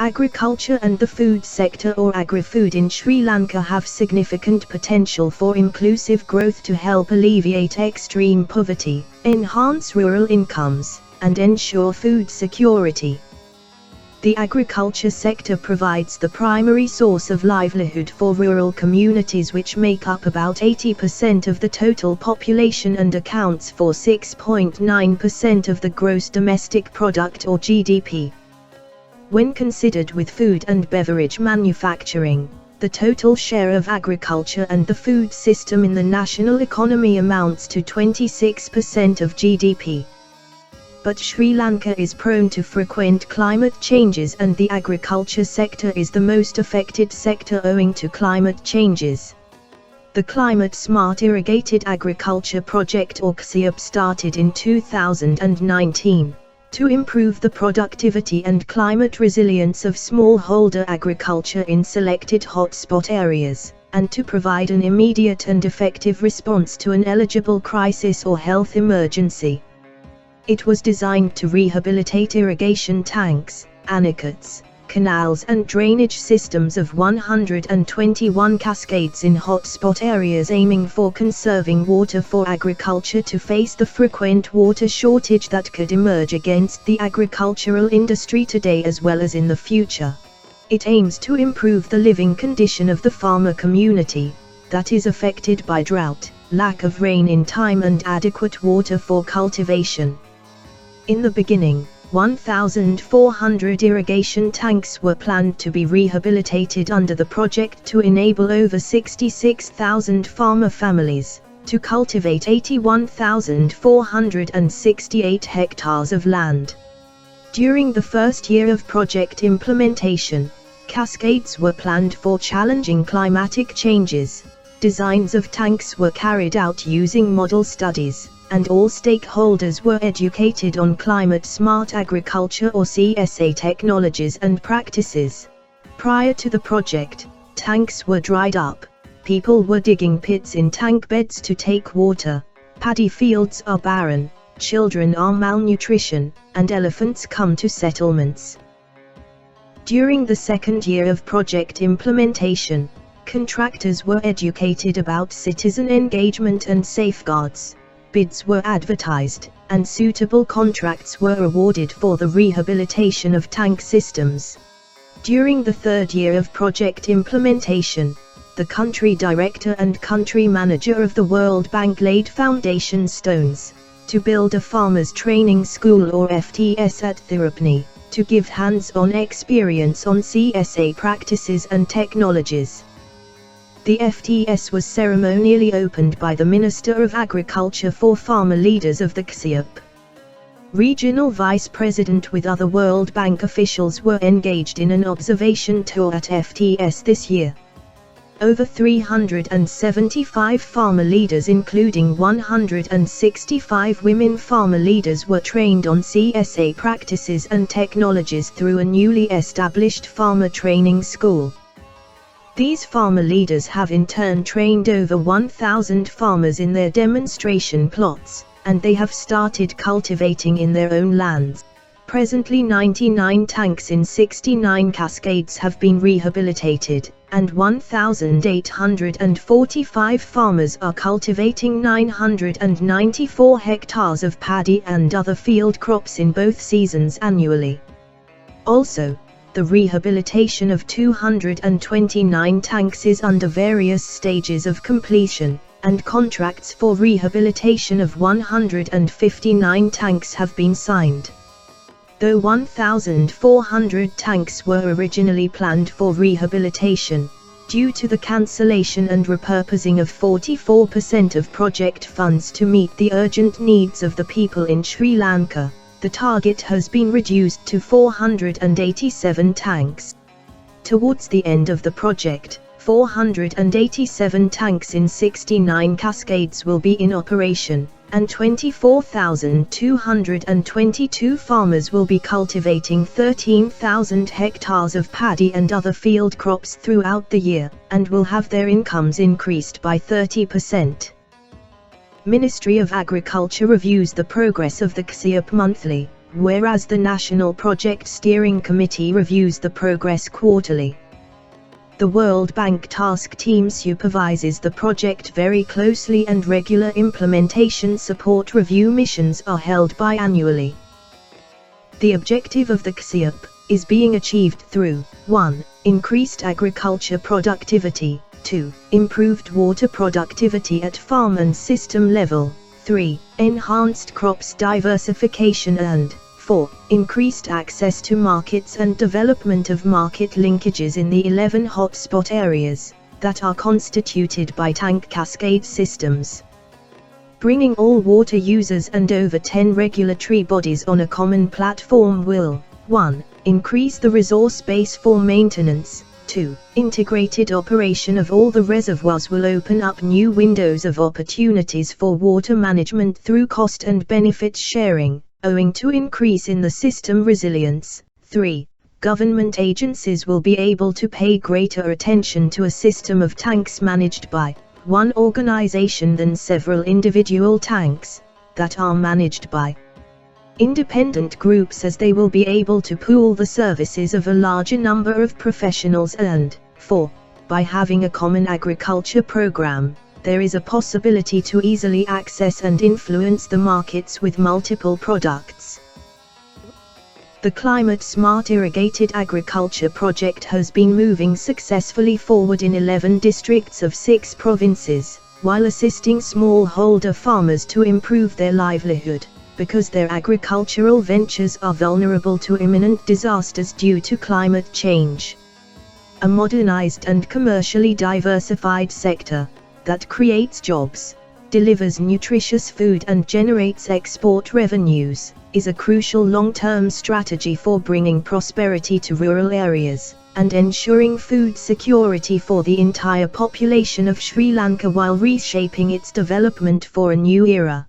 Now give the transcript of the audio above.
Agriculture and the food sector or agri-food in Sri Lanka have significant potential for inclusive growth to help alleviate extreme poverty, enhance rural incomes, and ensure food security. The agriculture sector provides the primary source of livelihood for rural communities, which make up about 80% of the total population and accounts for 6.9% of the gross domestic product or GDP. When considered with food and beverage manufacturing, the total share of agriculture and the food system in the national economy amounts to 26% of GDP. But Sri Lanka is prone to frequent climate changes, and the agriculture sector is the most affected sector owing to climate changes. The Climate Smart Irrigated Agriculture Project or CSIAP started in 2019. To improve the productivity and climate resilience of smallholder agriculture in selected hotspot areas, and to provide an immediate and effective response to an eligible crisis or health emergency. It was designed to rehabilitate irrigation tanks, anicuts, canals and drainage systems of 121 cascades in hotspot areas, aiming for conserving water for agriculture to face the frequent water shortage that could emerge against the agricultural industry today as well as in the future. It aims to improve the living condition of the farmer community that is affected by drought, lack of rain in time and adequate water for cultivation. In the beginning, 1,400 irrigation tanks were planned to be rehabilitated under the project to enable over 66,000 farmer families to cultivate 81,468 hectares of land. During the first year of project implementation, cascades were planned for challenging climatic changes. Designs of tanks were carried out using model studies, and all stakeholders were educated on climate-smart agriculture or CSA technologies and practices. Prior to the project, tanks were dried up, people were digging pits in tank beds to take water, paddy fields are barren, children are malnutrition, and elephants come to settlements. During the second year of project implementation, contractors were educated about citizen engagement and safeguards. Bids were advertised, and suitable contracts were awarded for the rehabilitation of tank systems. During the third year of project implementation, the country director and country manager of the World Bank laid foundation stones to build a farmers training school or FTS at Tirupani, to give hands-on experience on CSA practices and technologies. The FTS was ceremonially opened by the Minister of Agriculture for farmer leaders of the CSIAP. Regional Vice President with other World Bank officials were engaged in an observation tour at FTS this year. Over 375 farmer leaders, including 165 women farmer leaders, were trained on CSA practices and technologies through a newly established farmer training school. These farmer leaders have in turn trained over 1,000 farmers in their demonstration plots, and they have started cultivating in their own lands. Presently 99 tanks in 69 cascades have been rehabilitated, and 1,845 farmers are cultivating 994 hectares of paddy and other field crops in both seasons annually. Also, the rehabilitation of 229 tanks is under various stages of completion, and contracts for rehabilitation of 159 tanks have been signed. Though 1,400 tanks were originally planned for rehabilitation, due to the cancellation and repurposing of 44% of project funds to meet the urgent needs of the people in Sri Lanka, the target has been reduced to 487 tanks. Towards the end of the project, 487 tanks in 69 cascades will be in operation, and 24,222 farmers will be cultivating 13,000 hectares of paddy and other field crops throughout the year, and will have their incomes increased by 30%. Ministry of Agriculture reviews the progress of the CSIAP monthly, whereas the National Project Steering Committee reviews the progress quarterly. The World Bank Task Team supervises the project very closely, and regular implementation support review missions are held biannually. The objective of the CSIAP is being achieved through 1. Increased agriculture productivity, 2. Improved water productivity at farm and system level, 3. Enhanced crops diversification, and 4. Increased access to markets and development of market linkages in the 11 hotspot areas that are constituted by tank cascade systems. Bringing all water users and over 10 regulatory bodies on a common platform will 1. Increase the resource base for maintenance, 2. Integrated operation of all the reservoirs will open up new windows of opportunities for water management through cost and benefit sharing, owing to increase in the system resilience. 3. Government agencies will be able to pay greater attention to a system of tanks managed by one organization than several individual tanks that are managed by independent groups, as they will be able to pool the services of a larger number of professionals. And 4. By having a common agriculture program, there is a possibility to easily access and influence the markets with multiple products. The Climate Smart Irrigated Agriculture project has been moving successfully forward in 11 districts of 6 provinces, while assisting smallholder farmers to improve their livelihood, because their agricultural ventures are vulnerable to imminent disasters due to climate change. A modernized and commercially diversified sector that creates jobs, delivers nutritious food and generates export revenues, is a crucial long-term strategy for bringing prosperity to rural areas, and ensuring food security for the entire population of Sri Lanka while reshaping its development for a new era.